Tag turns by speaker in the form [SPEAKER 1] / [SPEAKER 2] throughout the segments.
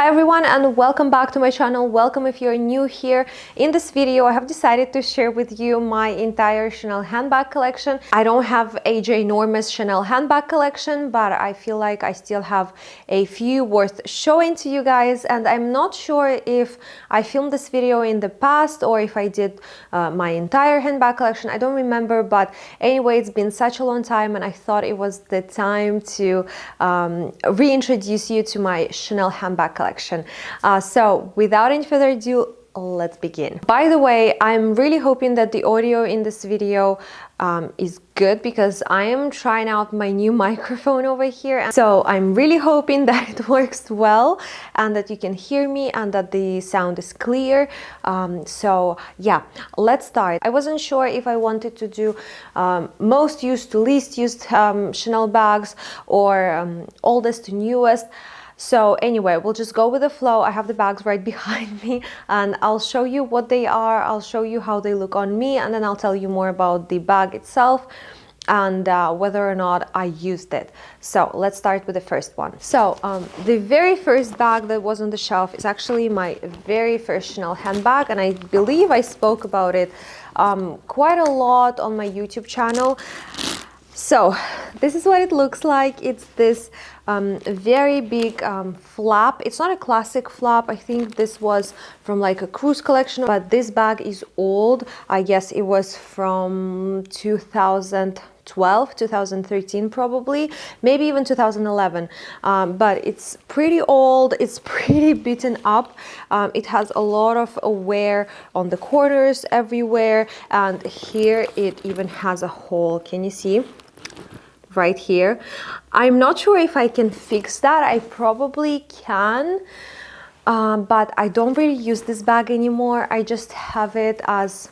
[SPEAKER 1] Hi everyone and welcome back to my channel. Welcome if you're new here. In this video I have decided to share with you my entire Chanel handbag collection. I don't have a ginormous Chanel handbag collection, but I feel like I still have a few worth showing to you guys, and I'm not sure if I filmed this video in the past or if I did my entire handbag collection. I don't remember, but anyway, it's been such a long time and I thought it was the time to reintroduce you to my Chanel handbag collection. So without any further ado, let's begin. By the way, I'm really hoping that the audio in this video is good because I am trying out my new microphone over here. So I'm really hoping that it works well and that you can hear me and that the sound is clear. So yeah, let's start. I wasn't sure if I wanted to do most used to least used Chanel bags or oldest to newest. So anyway, we'll just go with the flow. I have the bags right behind me and I'll show you what they are. I'll show you how they look on me, and then I'll tell you more about the bag itself and whether or not I used it. So let's start with the first one. So the very first bag that was on the shelf is actually my very first Chanel handbag, and I believe I spoke about it quite a lot on my YouTube channel. So this is what it looks like. It's this very big flap. It's not a classic flap. I think this was from like a cruise collection, but this bag is old. I guess it was from 2012, 2013 probably, maybe even 2011. But it's pretty old. It's pretty beaten up. It has a lot of wear on the corners everywhere, and here it even has a hole. Can you see? Right here. I'm not sure if I can fix that. I probably can, but I don't really use this bag anymore. I just have it as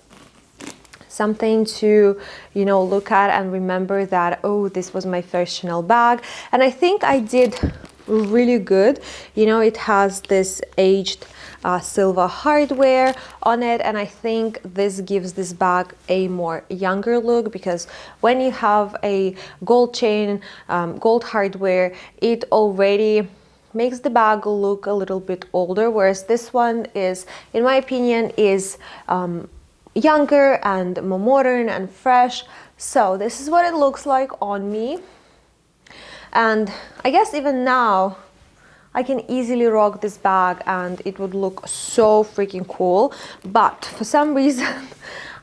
[SPEAKER 1] something to, you know, look at and remember that, oh, this was my first Chanel bag. And I think I did really good. You know, it has this aged silver hardware on it, and I think this gives this bag a more younger look, because when you have a gold chain, gold hardware, it already makes the bag look a little bit older, whereas this one is, in my opinion, is younger and more modern and fresh. So this is what it looks like on me, and I guess even now I can easily rock this bag and it would look so freaking cool, but for some reason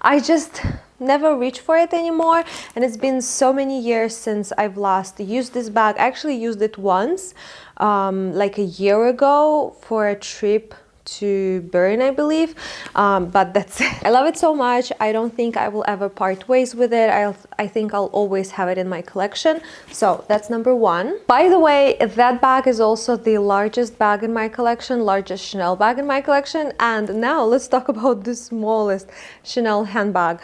[SPEAKER 1] I just never reach for it anymore, and it's been so many years since I've last used this bag. I actually used it once, like a year ago for a trip to Bern, I believe, but that's it. I love it so much. I don't think I will ever part ways with it. I think I'll always have it in my collection. So that's number one. By the way, that bag is also the largest bag in my collection, largest Chanel bag in my collection. And now let's talk about the smallest Chanel handbag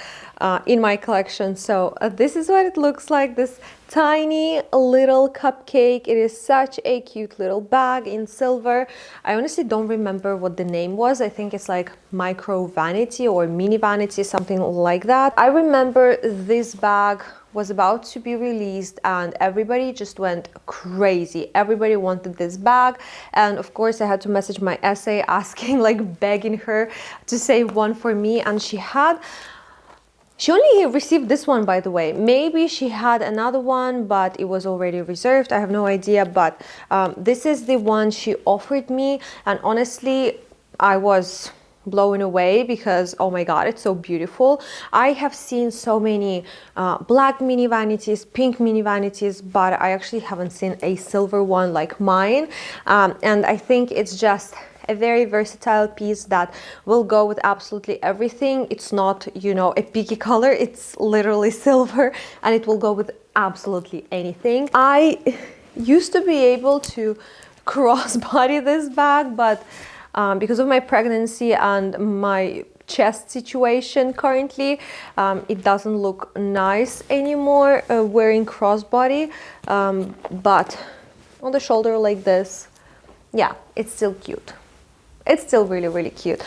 [SPEAKER 1] in my collection. So this is what it looks like, this tiny little cupcake. It is such a cute little bag in silver. I honestly don't remember what the name was. I think it's like micro vanity or mini vanity, something like that. I remember this bag was about to be released and everybody just went crazy. Everybody wanted this bag, and of course I had to message my essay asking, like begging her to save one for me, and she only received this one, by the way. Maybe she had another one, but it was already reserved. I have no idea, but this is the one she offered me. And honestly, I was blown away because, oh my God, it's so beautiful. I have seen so many black mini vanities, pink mini vanities, but I actually haven't seen a silver one like mine. And I think it's just a very versatile piece that will go with absolutely everything. It's not, you know, a picky color. It's literally silver and it will go with absolutely anything. I used to be able to crossbody this bag, but because of my pregnancy and my chest situation currently, it doesn't look nice anymore wearing crossbody, but on the shoulder like this, yeah, it's still cute. It's still really, really cute.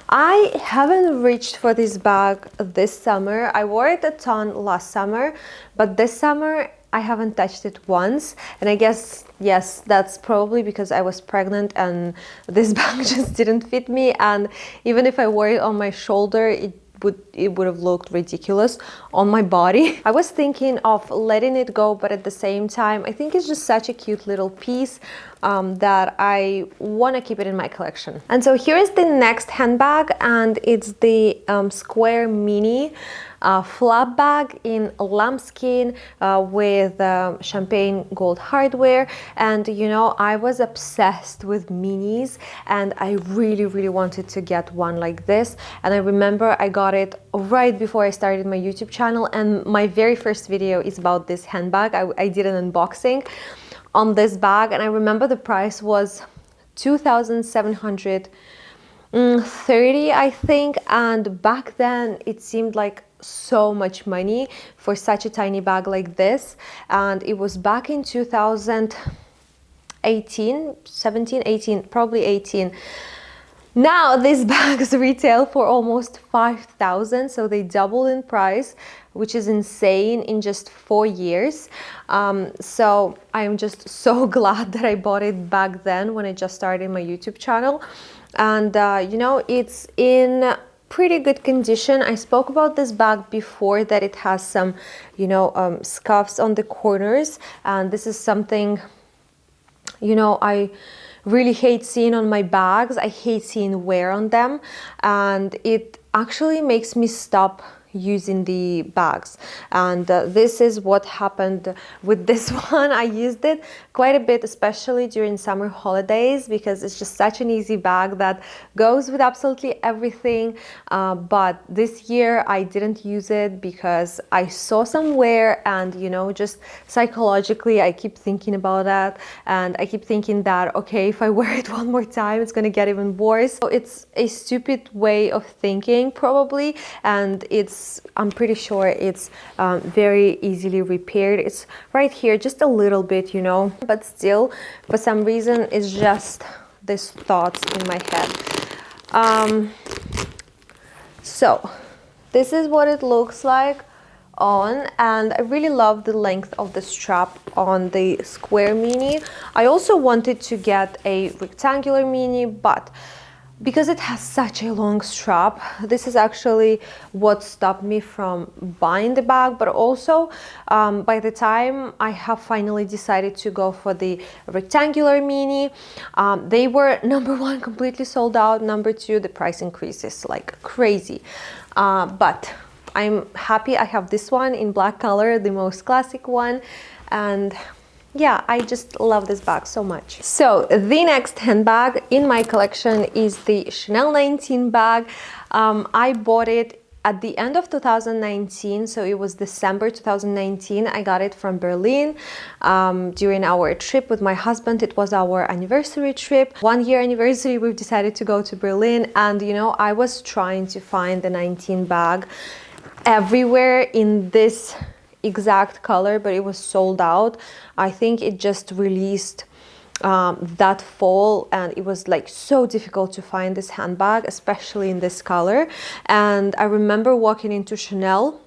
[SPEAKER 1] I haven't reached for this bag this summer. I wore it a ton last summer, but this summer I haven't touched it once, and I guess, yes, that's probably because I was pregnant and this bag just didn't fit me, and even if I wore it on my shoulder, it would have looked ridiculous on my body. I was thinking of letting it go, but at the same time, I think it's just such a cute little piece that I want to keep it in my collection. And so here is the next handbag, and it's the Square Mini flap bag in lambskin with champagne gold hardware. And you know, I was obsessed with minis, and I really wanted to get one like this. And I remember I got it right before I started my YouTube channel, and my very first video is about this handbag. I did an unboxing on this bag, and I remember the price was 2,730, I think, and back then it seemed like so much money for such a tiny bag like this. And it was back in 2018, 17, 18, probably 18. Now these bags retail for almost 5,000, so they doubled in price, which is insane in just 4 years. So I'm just so glad that I bought it back then when I just started my YouTube channel. And you know, it's in pretty good condition. I spoke about this bag before, that it has some, you know, scuffs on the corners, and this is something, you know, I really hate seeing on my bags. I hate seeing wear on them, and it actually makes me stop using the bags. And this is what happened with this one. I used it quite a bit, especially during summer holidays, because it's just such an easy bag that goes with absolutely everything. But this year I didn't use it because I saw some wear, and you know, just psychologically I keep thinking about that, and I keep thinking that, okay, if I wear it one more time it's gonna get even worse. So it's a stupid way of thinking probably, and I'm pretty sure it's very easily repaired. It's right here just a little bit, you know, but still for some reason it's just these thoughts in my head. So this is what it looks like on, and I really love the length of the strap on the Square Mini. I also wanted to get a rectangular mini, but because it has such a long strap, this is actually what stopped me from buying the bag. But also by the time I have finally decided to go for the rectangular mini, they were, number one, completely sold out, number two, the price increases like crazy. But I'm happy I have this one in black color, the most classic one, and yeah, I just love this bag so much. So the next handbag in my collection is the Chanel 19 bag. I bought it at the end of 2019, so it was December 2019. I got it from Berlin during our trip with my husband. It was our anniversary trip, 1 year anniversary. We've decided to go to Berlin, and you know, I was trying to find the 19 bag everywhere in this exact color, but it was sold out. I think it just released that fall, and it was like so difficult to find this handbag, especially in this color. And I remember walking into Chanel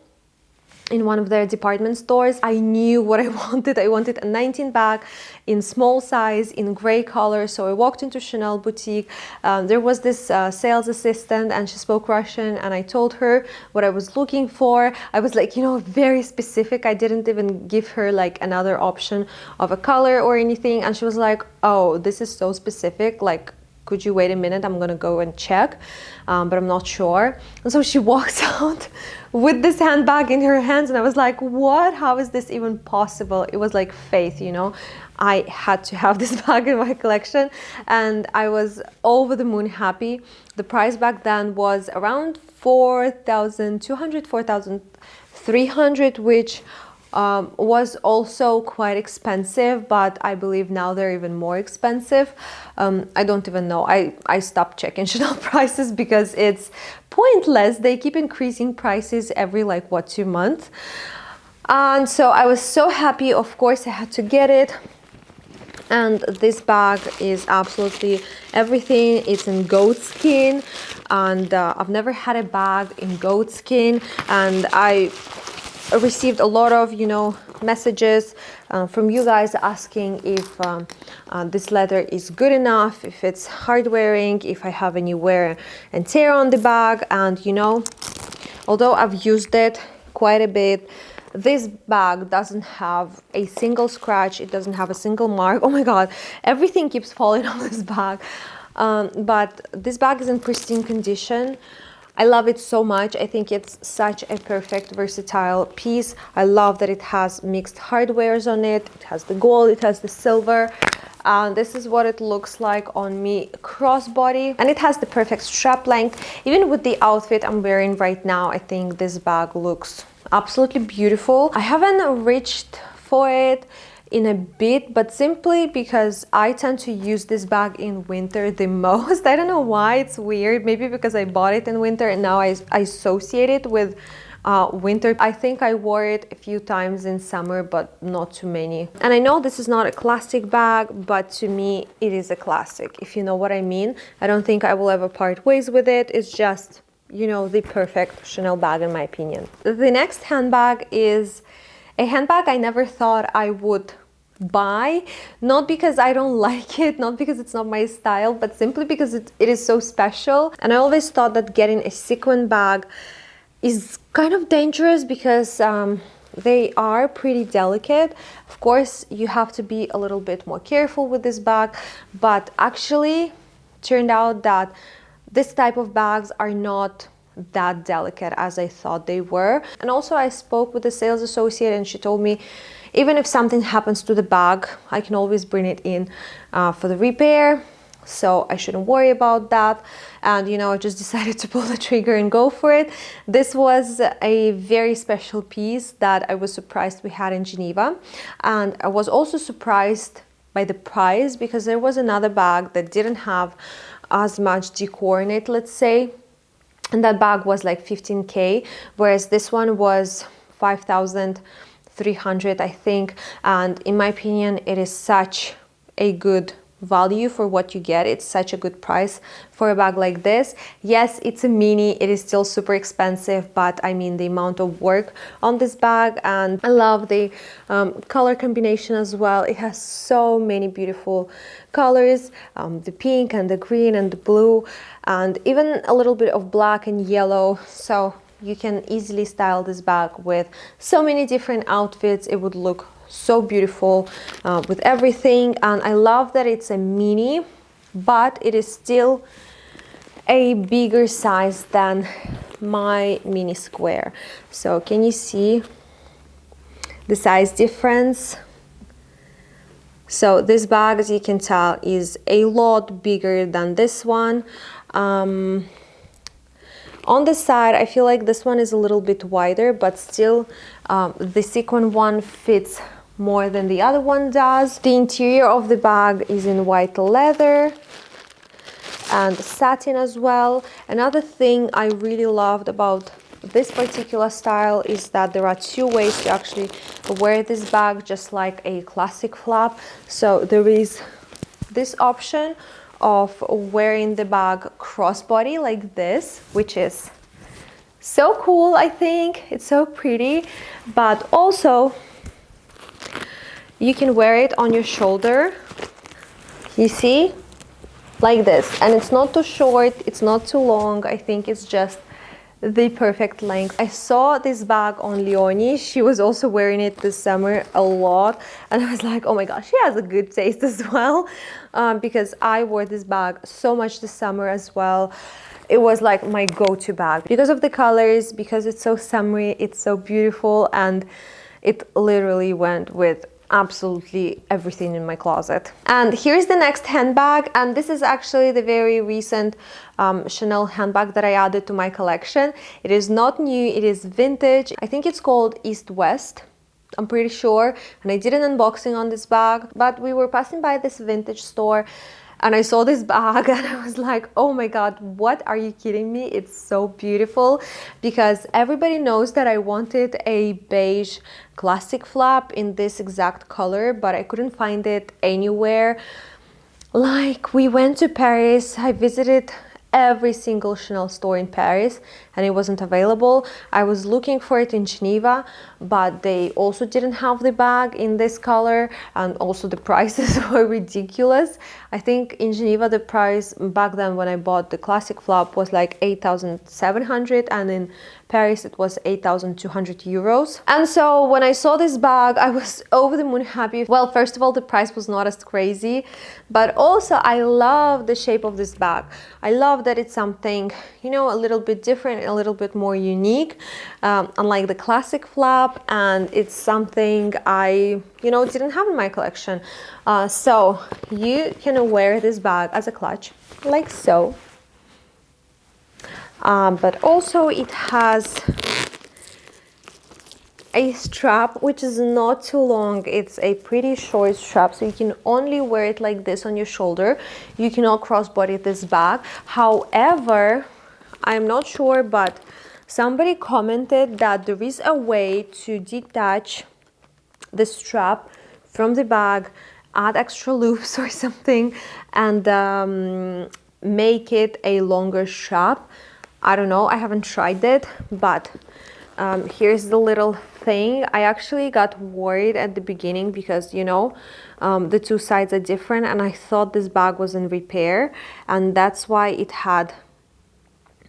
[SPEAKER 1] in one of their department stores. I knew what I wanted. I wanted a 19 bag in small size, in gray color. So I walked into Chanel boutique. There was this sales assistant, and she spoke Russian, and I told her what I was looking for. I was like, you know, very specific. I didn't even give her like another option of a color or anything. And she was like, oh, this is so specific. Like, could you wait a minute? I'm gonna go and check, but I'm not sure. And so she walks out with this handbag in her hands, and I was like, what? How is this even possible? It was like faith, you know. I had to have this bag in my collection, and I was over the moon happy. The price back then was around 4,200, 4,300, which was also quite expensive, but I believe now they're even more expensive. I don't even know. I stopped checking Chanel prices because it's pointless. They keep increasing prices every like, what, 2 months. And so I was so happy. Of course, I had to get it. And this bag is absolutely everything. It's in goat skin, and I've never had a bag in goat skin, and I received a lot of, you know, messages from you guys asking if this leather is good enough, if it's hard wearing, if I have any wear and tear on the bag. And you know, although I've used it quite a bit, this bag doesn't have a single scratch, it doesn't have a single mark. Oh my god, everything keeps falling on this bag. But this bag is in pristine condition. I love it so much. I think it's such a perfect versatile piece. I love that it has mixed hardwares on it. It has the gold, it has the silver. This is what it looks like on me crossbody, and it has the perfect strap length. Even with the outfit I'm wearing right now, I think this bag looks absolutely beautiful. I haven't reached for it in a bit, but simply because I tend to use this bag in winter the most. I don't know why, it's weird. Maybe because I bought it in winter and now I associate it with winter. I think I wore it a few times in summer, but not too many. And I know this is not a classic bag, but to me it is a classic, if you know what I mean. I don't think I will ever part ways with it. It's just, you know, the perfect Chanel bag in my opinion. The next handbag is a handbag I never thought I would buy, not because I don't like it, not because it's not my style, but simply because it is so special. And I always thought that getting a sequin bag is kind of dangerous because they are pretty delicate. Of course, you have to be a little bit more careful with this bag, but actually turned out that this type of bags are not that delicate as I thought they were. And also I spoke with the sales associate and she told me even if something happens to the bag, I can always bring it in for the repair, so I shouldn't worry about that. And you know, I just decided to pull the trigger and go for it. This was a very special piece that I was surprised we had in Geneva, and I was also surprised by the price because there was another bag that didn't have as much decor in it, let's say, and that bag was like 15K, whereas this one was 5,300, I think. And in my opinion, it is such a good value for what you get. It's such a good price for a bag like this. Yes, it's a mini, it is still super expensive, but I mean the amount of work on this bag, and I love the color combination as well. It has so many beautiful colors, the pink and the green and the blue, and even a little bit of black and yellow. So you can easily style this bag with so many different outfits. It would look so beautiful with everything. And I love that it's a mini, but it is still a bigger size than my mini square. So can you see the size difference? So this bag, as you can tell, is a lot bigger than this one. On the side, I feel like this one is a little bit wider, but still the sequin one fits more than the other one does. The interior of the bag is in white leather and satin as well. Another thing I really loved about this particular style is that there are two ways to actually wear this bag, just like a classic flap. So there is this option of wearing the bag crossbody like this, which is so cool. I think it's so pretty, but also you can wear it on your shoulder, you see, like this, and it's not too short, it's not too long. I think it's just the perfect length. I saw this bag on Leonie. She was also wearing it this summer a lot, and I was like, oh my gosh, she has a good taste as well, because I wore this bag so much this summer as well. It was like my go-to bag because of the colors, because it's so summery, it's so beautiful, and it literally went with absolutely everything in my closet. And here's the next handbag, and this is actually the very recent Chanel handbag that I added to my collection. It is not new, it is vintage. I think it's called East West, I'm pretty sure, and I did an unboxing on this bag, but we were passing by this vintage store and I saw this bag and I was like, oh my god, what, are you kidding me? It's so beautiful, because everybody knows that I wanted a beige classic flap in this exact color, but I couldn't find it anywhere. Like, we went to Paris, I visited every single Chanel store in Paris, and it wasn't available. I was looking for it in Geneva, but they also didn't have the bag in this color, and also the prices were ridiculous. I think in Geneva the price back then when I bought the classic flap was like 8,700, and in Paris it was 8,200 euros. And so when I saw this bag, I was over the moon happy. Well, first of all, the price was not as crazy, but also I love the shape of this bag. I love that it's something, you know, a little bit different, a little bit more unique, unlike the classic flap, and it's something I, you know, didn't have in my collection. So you can wear this bag as a clutch, like so. But also it has a strap which is not too long. It's a pretty short strap, so you can only wear it like this on your shoulder. You cannot crossbody this bag. However, I'm not sure, but somebody commented that there is a way to detach the strap from the bag, add extra loops or something, and make it a longer strap. I don't know, I haven't tried it, but here's the little thing. I actually got worried at the beginning because, you know, the two sides are different, and I thought this bag was in repair, and that's why it had,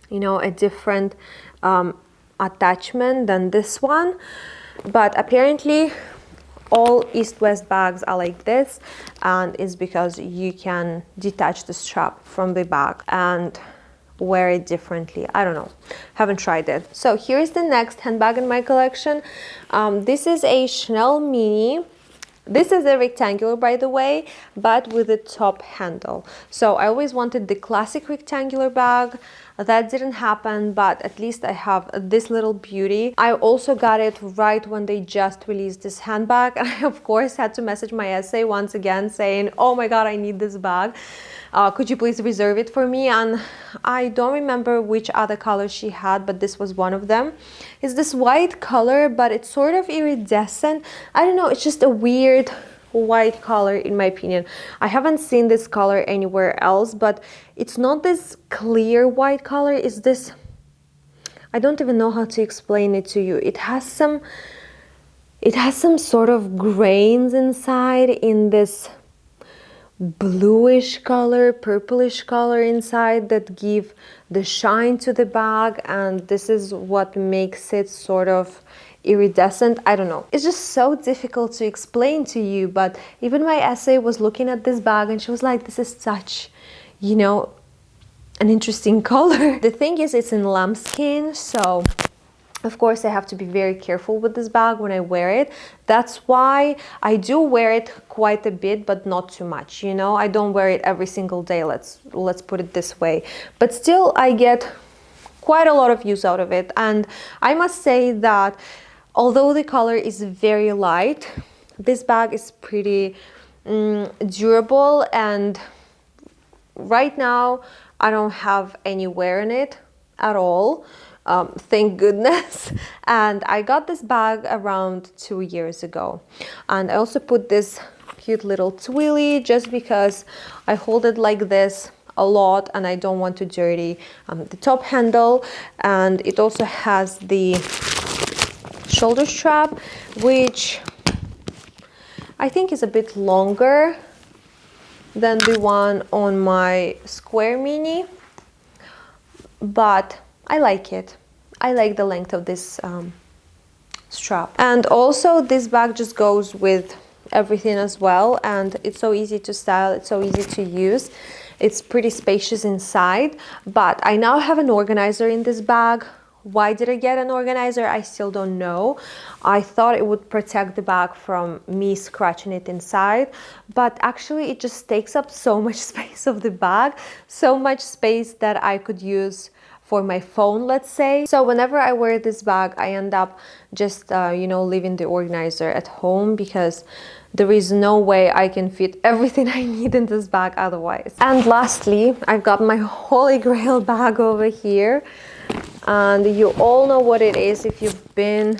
[SPEAKER 1] you know, a different attachment than this one. But apparently all East-West bags are like this, and it's because you can detach the strap from the bag and wear it differently. I don't know, haven't tried it. So here's the next handbag in my collection. This is a Chanel Mini. This is a rectangular, by the way, but with a top handle. So I always wanted the classic rectangular bag. That didn't happen, but at least I have this little beauty. I also got it right when they just released this handbag, and I of course had to message my essay once again saying, oh my god, I need this bag. Could you please reserve it for me? And I don't remember which other color she had, but this was one of them. It's this white color, but it's sort of iridescent. I don't know, it's just a weird white color in my opinion. I haven't seen this color anywhere else, but it's not this clear white color. It's this, I don't even know how to explain it to you. It has some sort of grains inside in this bluish color, purplish color inside that give the shine to the bag, and this is what makes it sort of iridescent. I don't know, it's just so difficult to explain to you, but even my essay was looking at this bag and she was like, this is such, you know, an interesting color. The thing is, it's in lambskin, so of course I have to be very careful with this bag when I wear it. That's why I do wear it quite a bit, but not too much, you know. I don't wear it every single day, let's put it this way, but still I get quite a lot of use out of it. And I must say that although the color is very light, this bag is pretty durable, and right now I don't have any wear in it at all. Thank goodness. And I got this bag around 2 years ago, and I also put this cute little twilly just because I hold it like this a lot and I don't want to dirty the top handle. And it also has the shoulder strap, which I think is a bit longer than the one on my square mini, but I like it. I like the length of this strap. And also this bag just goes with everything as well, and it's so easy to style, it's so easy to use. It's pretty spacious inside, but I now have an organizer in this bag. Why did I get an organizer? I still don't know. I thought it would protect the bag from me scratching it inside, but actually it just takes up so much space of the bag, so much space that I could use for my phone, let's say. So whenever I wear this bag, I end up just, you know, leaving the organizer at home, because there is no way I can fit everything I need in this bag otherwise. And lastly, I've got my holy grail bag over here. And you all know what it is if you've been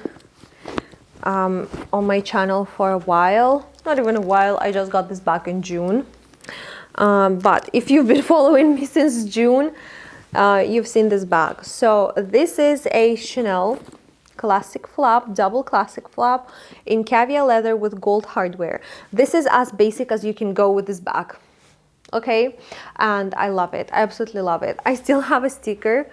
[SPEAKER 1] on my channel for a while. Not even a while, I just got this back in June. But if you've been following me since June, you've seen this bag. So this is a Chanel classic flap, double classic flap in caviar leather with gold hardware. This is as basic as you can go with this bag. Okay, and I love it. I absolutely love it. I still have a sticker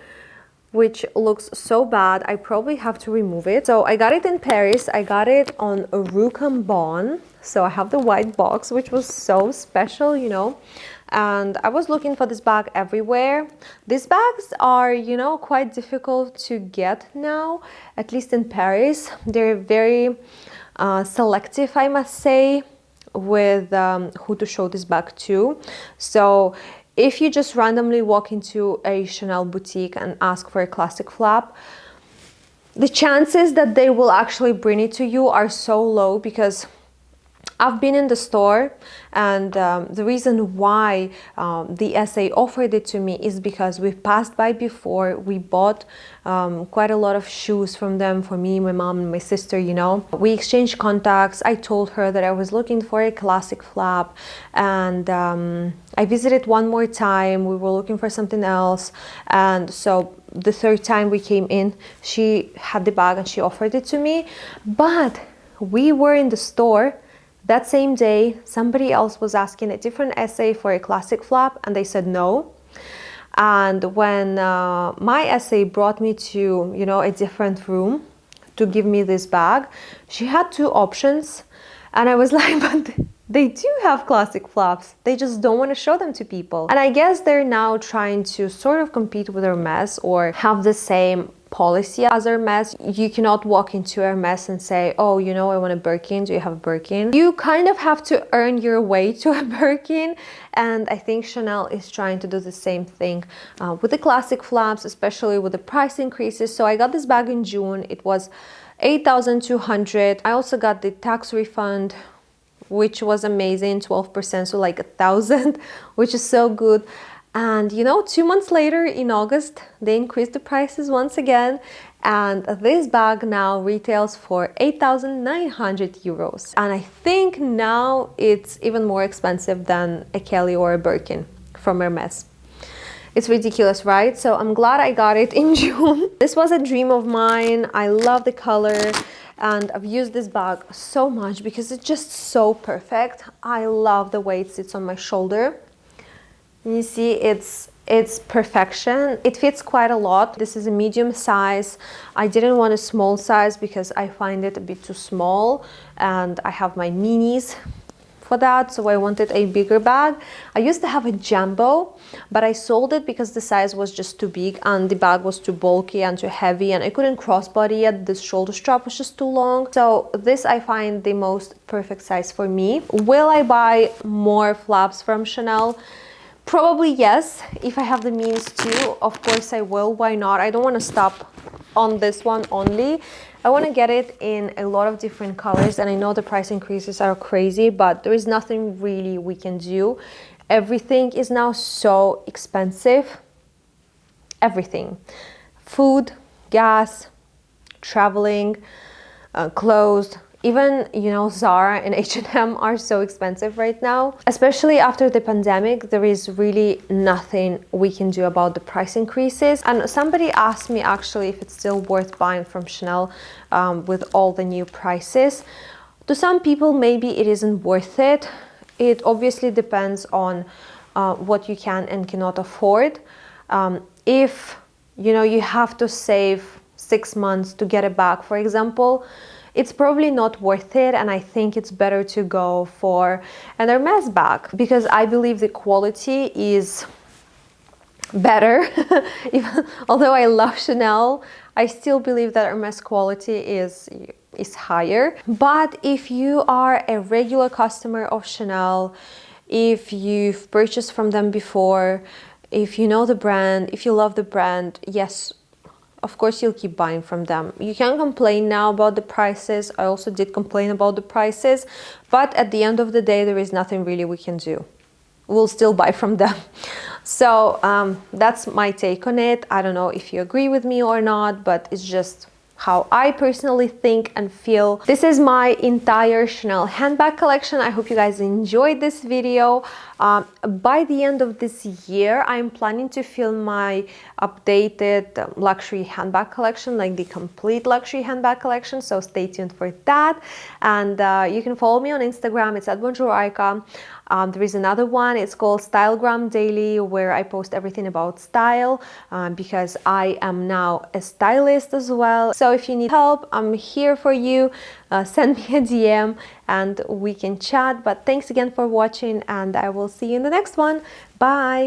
[SPEAKER 1] which looks so bad. I probably have to remove it. So I got it in Paris. I got it on Rue Cambon. So I have the white box, which was so special, you know. And I was looking for this bag everywhere. These bags are, you know, quite difficult to get now, at least in Paris. They're very selective, I must say, with who to show this bag to. So if you just randomly walk into a Chanel boutique and ask for a classic flap, the chances that they will actually bring it to you are so low, because I've been in the store, and the reason why the SA offered it to me is because we've passed by before. We bought quite a lot of shoes from them, for me, my mom, and my sister, you know. We exchanged contacts. I told her that I was looking for a classic flap, and I visited one more time. We were looking for something else, and so the third time we came in, she had the bag and she offered it to me. But we were in the store that same day. Somebody else was asking a different SA for a classic flap, and they said no. And when my SA brought me to, you know, a different room to give me this bag, she had two options, and I was like, but they do have classic flaps, they just don't want to show them to people. And I guess they're now trying to sort of compete with Hermes or have the same policy as Hermes. You cannot walk into Hermes and say, oh, you know, I want a Birkin, do you have a Birkin? You kind of have to earn your way to a Birkin, and I think Chanel is trying to do the same thing with the classic flaps, especially with the price increases. So I got this bag in June. It was 8,200. I also got the tax refund, which was amazing, 12%, so like 1,000, which is so good. And you know, 2 months later in August, they increased the prices once again, and this bag now retails for 8,900 euros. And I think now it's even more expensive than a Kelly or a Birkin from Hermes. It's ridiculous, right? So I'm glad I got it in June. This was a dream of mine. I love the color, and I've used this bag so much because it's just so perfect. I love the way it sits on my shoulder. You see, it's perfection. It fits quite a lot. This is a medium size. I didn't want a small size because I find it a bit too small, and I have my minis for that, so I wanted a bigger bag. I used to have a jumbo, but I sold it because the size was just too big and the bag was too bulky and too heavy, and I couldn't crossbody it. The shoulder strap was just too long. So this I find the most perfect size for me. Will I buy more flaps from Chanel? Probably yes, if I have the means to. Of course I will, why not? I don't want to stop on this one only. I want to get it in a lot of different colors, and I know the price increases are crazy, but there is nothing really we can do. Everything is now so expensive. Everything. Food, gas, traveling, clothes. Even, you know, Zara and H&M are so expensive right now. Especially after the pandemic, there is really nothing we can do about the price increases. And somebody asked me actually if it's still worth buying from Chanel with all the new prices. To some people, maybe it isn't worth it. It obviously depends on what you can and cannot afford. If, you know, you have to save 6 months to get a bag, for example, it's probably not worth it, and I think it's better to go for an Hermes bag, because I believe the quality is better. Even although I love Chanel, I still believe that Hermes quality is higher. But if you are a regular customer of Chanel, if you've purchased from them before, if you know the brand, if you love the brand, yes, of course you'll keep buying from them. You can complain now about the prices. I also did complain about the prices, but at the end of the day, there is nothing really we can do. We'll still buy from them. So that's my take on it. I don't know if you agree with me or not, but it's just how I personally think and feel. This is my entire Chanel handbag collection. I hope you guys enjoyed this video. By the end of this year, I'm planning to film my updated luxury handbag collection, like the complete luxury handbag collection, so stay tuned for that. And you can follow me on Instagram, it's at bonjouraika. There is another one, it's called Stylegram Daily, where I post everything about style, because I am now a stylist as well. So if you need help, I'm here for you. Send me a DM and we can chat. But thanks again for watching, and I will see you in the next one. Bye!